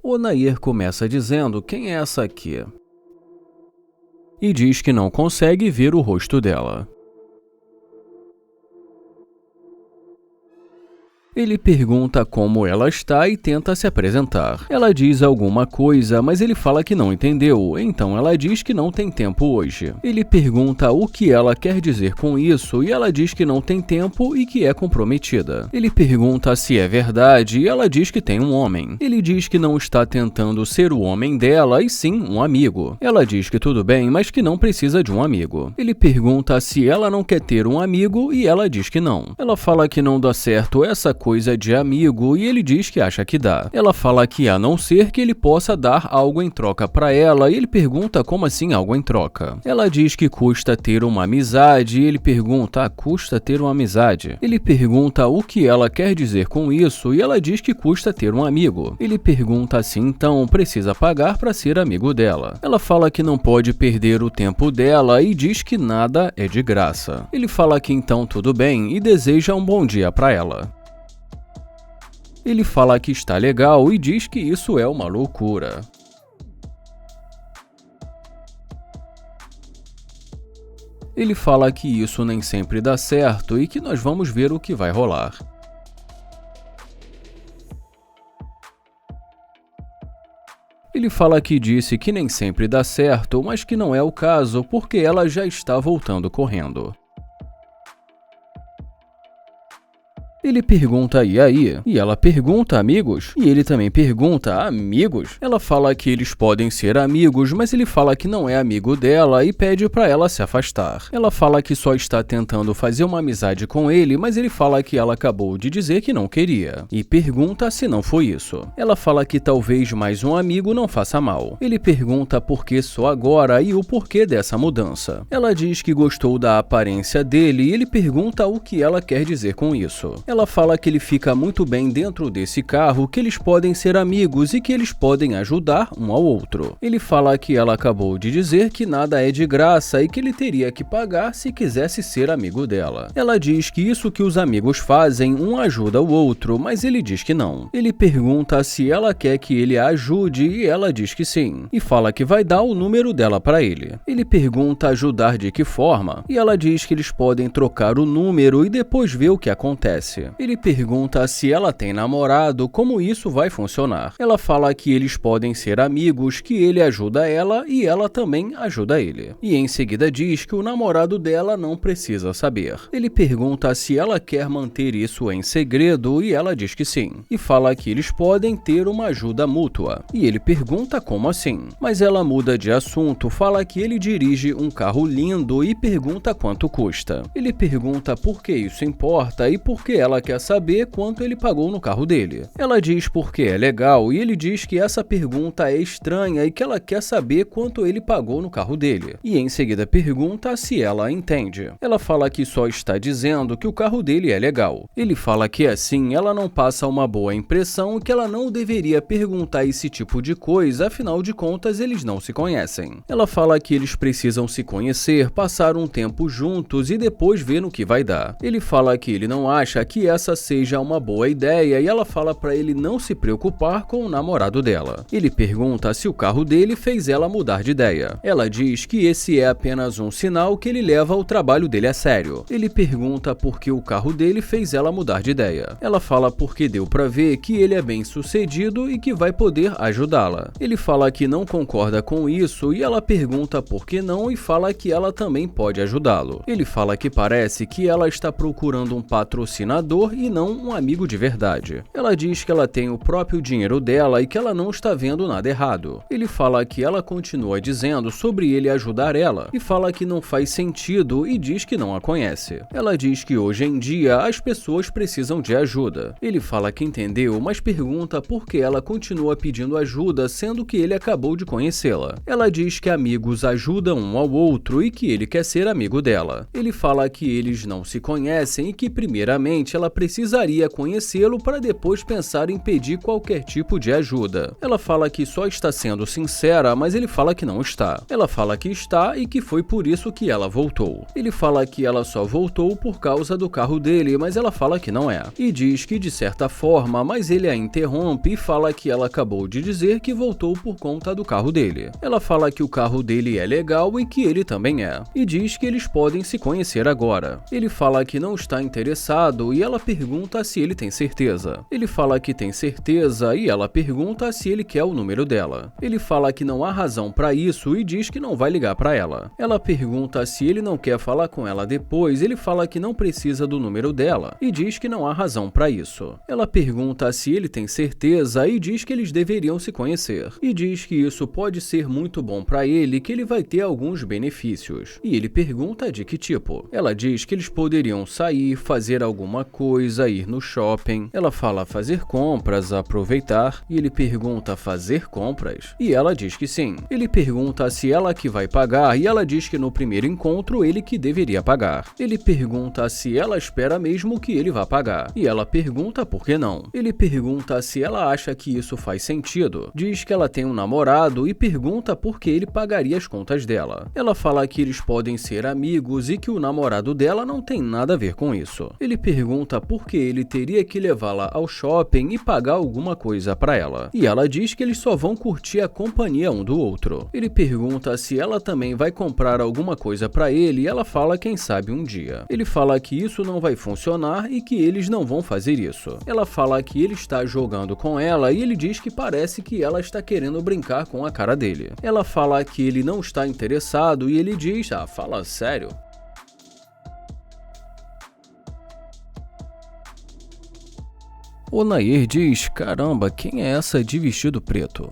O Nair começa dizendo quem é essa aqui e diz que não consegue ver o rosto dela. Ele pergunta como ela está e tenta se apresentar. Ela diz alguma coisa, mas ele fala que não entendeu, então ela diz que não tem tempo hoje. Ele pergunta o que ela quer dizer com isso e ela diz que não tem tempo e que é comprometida. Ele pergunta se é verdade e ela diz que tem um homem. Ele diz que não está tentando ser o homem dela e sim um amigo. Ela diz que tudo bem, mas que não precisa de um amigo. Ele pergunta se ela não quer ter um amigo e ela diz que não. Ela fala que não dá certo essa coisa de amigo e ele diz que acha que dá. Ela fala que a não ser que ele possa dar algo em troca para ela e ele pergunta como assim algo em troca. Ela diz que custa ter uma amizade e ele pergunta, custa ter uma amizade? Ele pergunta o que ela quer dizer com isso e ela diz que custa ter um amigo. Ele pergunta se então precisa pagar para ser amigo dela. Ela fala que não pode perder o tempo dela e diz que nada é de graça. Ele fala que então tudo bem e deseja um bom dia para ela. Ele fala que está legal e diz que isso é uma loucura. Ele fala que isso nem sempre dá certo e que nós vamos ver o que vai rolar. Ele fala que disse que nem sempre dá certo, mas que não é o caso porque ela já está voltando correndo. Ele pergunta e aí? E ela pergunta amigos? E ele também pergunta amigos? Ela fala que eles podem ser amigos, mas ele fala que não é amigo dela e pede para ela se afastar. Ela fala que só está tentando fazer uma amizade com ele, mas ele fala que ela acabou de dizer que não queria. E pergunta se não foi isso. Ela fala que talvez mais um amigo não faça mal. Ele pergunta por que só agora e o porquê dessa mudança. Ela diz que gostou da aparência dele e ele pergunta o que ela quer dizer com isso. Ela fala que ele fica muito bem dentro desse carro, que eles podem ser amigos e que eles podem ajudar um ao outro. Ele fala que ela acabou de dizer que nada é de graça e que ele teria que pagar se quisesse ser amigo dela. Ela diz que isso que os amigos fazem, um ajuda o outro, mas ele diz que não. Ele pergunta se ela quer que ele a ajude e ela diz que sim. E fala que vai dar o número dela para ele. Ele pergunta ajudar de que forma e ela diz que eles podem trocar o número e depois ver o que acontece. Ele pergunta se ela tem namorado, como isso vai funcionar. Ela fala que eles podem ser amigos, que ele ajuda ela e ela também ajuda ele. E em seguida diz que o namorado dela não precisa saber. Ele pergunta se ela quer manter isso em segredo e ela diz que sim. E fala que eles podem ter uma ajuda mútua. E ele pergunta como assim. Mas ela muda de assunto, fala que ele dirige um carro lindo e pergunta quanto custa. Ele pergunta por que isso importa e por que ela quer saber quanto ele pagou no carro dele. Ela diz porque é legal e ele diz que essa pergunta é estranha e que ela quer saber quanto ele pagou no carro dele. E em seguida pergunta se ela entende. Ela fala que só está dizendo que o carro dele é legal. Ele fala que assim ela não passa uma boa impressão e que ela não deveria perguntar esse tipo de coisa, afinal de contas eles não se conhecem. Ela fala que eles precisam se conhecer, passar um tempo juntos e depois ver no que vai dar. Ele fala que ele não acha que essa seja uma boa ideia e ela fala para ele não se preocupar com o namorado dela. Ele pergunta se o carro dele fez ela mudar de ideia. Ela diz que esse é apenas um sinal que ele leva o trabalho dele a sério. Ele pergunta por que o carro dele fez ela mudar de ideia. Ela fala porque deu para ver que ele é bem sucedido e que vai poder ajudá-la. Ele fala que não concorda com isso e ela pergunta por que não e fala que ela também pode ajudá-lo. Ele fala que parece que ela está procurando um patrocinador e não um amigo de verdade. Ela diz que ela tem o próprio dinheiro dela e que ela não está vendo nada errado. Ele fala que ela continua dizendo sobre ele ajudar ela e fala que não faz sentido e diz que não a conhece. Ela diz que hoje em dia as pessoas precisam de ajuda. Ele fala que entendeu, mas pergunta por que ela continua pedindo ajuda sendo que ele acabou de conhecê-la. Ela diz que amigos ajudam um ao outro e que ele quer ser amigo dela. Ele fala que eles não se conhecem e que primeiramente ela ela precisaria conhecê-lo para depois pensar em pedir qualquer tipo de ajuda. Ela fala que só está sendo sincera, mas ele fala que não está. Ela fala que está e que foi por isso que ela voltou. Ele fala que ela só voltou por causa do carro dele, mas ela fala que não é. E diz que de certa forma, mas ele a interrompe e fala que ela acabou de dizer que voltou por conta do carro dele. Ela fala que o carro dele é legal e que ele também é. E diz que eles podem se conhecer agora. Ele fala que não está interessado e ela pergunta se ele tem certeza. Ele fala que tem certeza e ela pergunta se ele quer o número dela. Ele fala que não há razão para isso e diz que não vai ligar para ela. Ela pergunta se ele não quer falar com ela depois, ele fala que não precisa do número dela e diz que não há razão para isso. Ela pergunta se ele tem certeza e diz que eles deveriam se conhecer. E diz que isso pode ser muito bom para ele, que ele vai ter alguns benefícios. E ele pergunta de que tipo. Ela diz que eles poderiam sair, fazer alguma coisa, ir no shopping. Ela fala fazer compras, aproveitar. E ele pergunta fazer compras? E ela diz que sim. Ele pergunta se ela que vai pagar e ela diz que no primeiro encontro ele que deveria pagar. Ele pergunta se ela espera mesmo que ele vá pagar. E ela pergunta por que não. Ele pergunta se ela acha que isso faz sentido. Diz que ela tem um namorado e pergunta por que ele pagaria as contas dela. Ela fala que eles podem ser amigos e que o namorado dela não tem nada a ver com isso. Ele pergunta por que ele teria que levá-la ao shopping e pagar alguma coisa para ela. E ela diz que eles só vão curtir a companhia um do outro. Ele pergunta se ela também vai comprar alguma coisa para ele e ela fala quem sabe um dia. Ele fala que isso não vai funcionar e que eles não vão fazer isso. Ela fala que ele está jogando com ela e ele diz que parece que ela está querendo brincar com a cara dele. Ela fala que ele não está interessado e ele diz: fala sério? O Nair diz: caramba, quem é essa de vestido preto?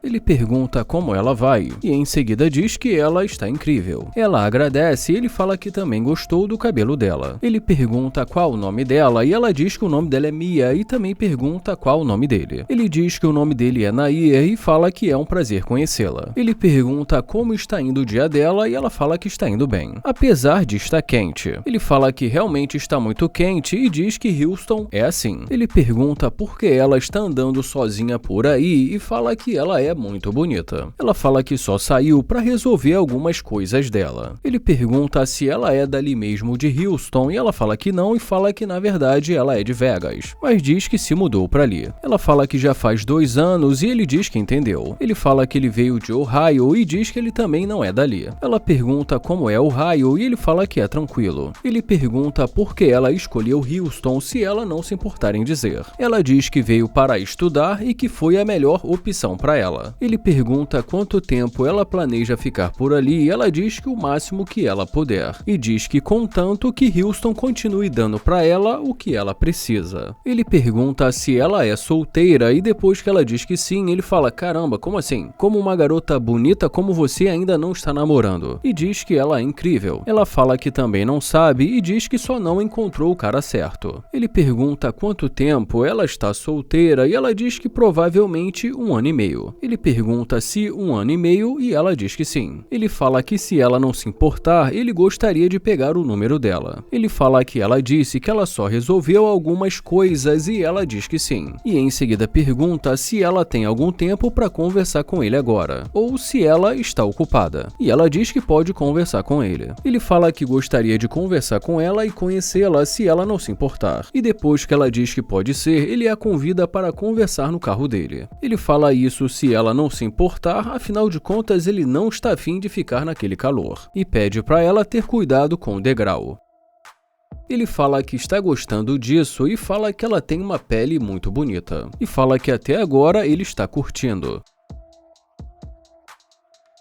Ele pergunta como ela vai e em seguida diz que ela está incrível. Ela agradece e ele fala que também gostou do cabelo dela. Ele pergunta qual o nome dela e ela diz que o nome dela é Mia e também pergunta qual o nome dele. Ele diz que o nome dele é Nair e fala que é um prazer conhecê-la. Ele pergunta como está indo o dia dela e ela fala que está indo bem, apesar de estar quente. Ele fala que realmente está muito quente e diz que Houston é assim. Ele pergunta por que ela está andando sozinha por aí e fala que ela é muito bonita. Ela fala que só saiu para resolver algumas coisas dela. Ele pergunta se ela é dali mesmo de Houston e ela fala que não e fala que na verdade ela é de Vegas, mas diz que se mudou para ali. Ela fala que já faz 2 anos e ele diz que entendeu. Ele fala que ele veio de Ohio e diz que ele também não é dali. Ela pergunta como é Ohio e ele fala que é tranquilo. Ele pergunta por que ela escolheu Houston se ela não se importar em dizer. Ela diz que veio para estudar e que foi a melhor opção para ela. Ele pergunta quanto tempo ela planeja ficar por ali e ela diz que o máximo que ela puder. E diz que contanto que Houston continue dando para ela o que ela precisa. Ele pergunta se ela é solteira e depois que ela diz que sim, ele fala: caramba, como assim? Como uma garota bonita como você ainda não está namorando? E diz que ela é incrível. Ela fala que também não sabe e diz que só não encontrou o cara certo. Ele pergunta quanto tempo ela está solteira e ela diz que provavelmente 1 ano e meio. Ele pergunta se 1 ano e meio e ela diz que sim. Ele fala que se ela não se importar, ele gostaria de pegar o número dela. Ele fala que ela disse que ela só resolveu algumas coisas e ela diz que sim. E em seguida pergunta se ela tem algum tempo para conversar com ele agora, ou se ela está ocupada. E ela diz que pode conversar com ele. Ele fala que gostaria de conversar com ela e conhecê-la se ela não se importar. E depois que ela diz que pode ser, ele a convida para conversar no carro dele. Ele fala isso se ela não se importar, afinal de contas ele não está afim de ficar naquele calor. E pede para ela ter cuidado com o degrau. Ele fala que está gostando disso e fala que ela tem uma pele muito bonita. E fala que até agora ele está curtindo.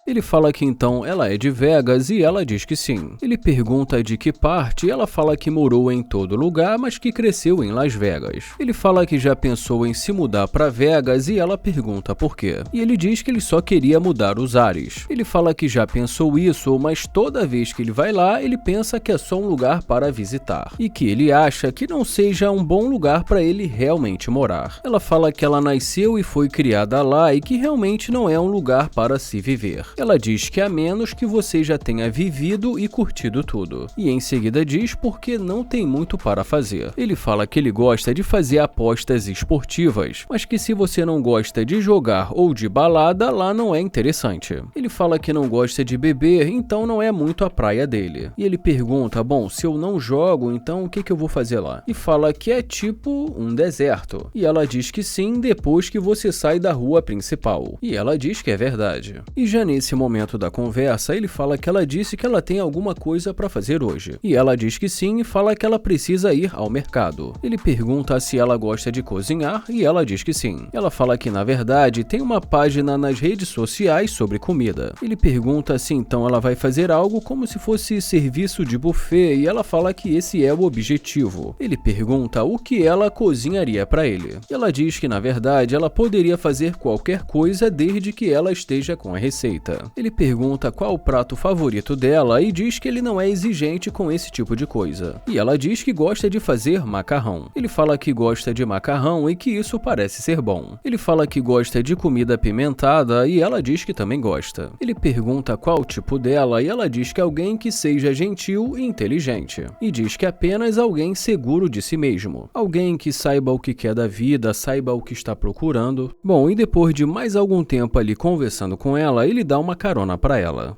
Ele fala que então ela é de Vegas e ela diz que sim. Ele pergunta de que parte e ela fala que morou em todo lugar, mas que cresceu em Las Vegas. Ele fala que já pensou em se mudar para Vegas e ela pergunta por quê. E ele diz que ele só queria mudar os ares. Ele fala que já pensou isso, mas toda vez que ele vai lá, ele pensa que é só um lugar para visitar. E que ele acha que não seja um bom lugar para ele realmente morar. Ela fala que ela nasceu e foi criada lá e que realmente não é um lugar para se viver. Ela diz que a menos que você já tenha vivido e curtido tudo. E em seguida diz porque não tem muito para fazer. Ele fala que ele gosta de fazer apostas esportivas, mas que se você não gosta de jogar ou de balada, lá não é interessante. Ele fala que não gosta de beber, então não é muito a praia dele. E ele pergunta, bom, se eu não jogo, então o que eu vou fazer lá? E fala que é tipo um deserto. E ela diz que sim, depois que você sai da rua principal. E ela diz que é verdade. E já nesse momento da conversa, ele fala que ela disse que ela tem alguma coisa para fazer hoje. E ela diz que sim e fala que ela precisa ir ao mercado. Ele pergunta se ela gosta de cozinhar e ela diz que sim. Ela fala que na verdade tem uma página nas redes sociais sobre comida. Ele pergunta se então ela vai fazer algo como se fosse serviço de buffet e ela fala que esse é o objetivo. Ele pergunta o que ela cozinharia para ele. E ela diz que na verdade ela poderia fazer qualquer coisa desde que ela esteja com a receita. Ele pergunta qual o prato favorito dela e diz que ele não é exigente com esse tipo de coisa. E ela diz que gosta de fazer macarrão. Ele fala que gosta de macarrão e que isso parece ser bom. Ele fala que gosta de comida apimentada e ela diz que também gosta. Ele pergunta qual o tipo dela e ela diz que alguém que seja gentil e inteligente. E diz que apenas alguém seguro de si mesmo. Alguém que saiba o que quer da vida, saiba o que está procurando. Bom, e depois de mais algum tempo ali conversando com ela, ele dá uma carona para ela.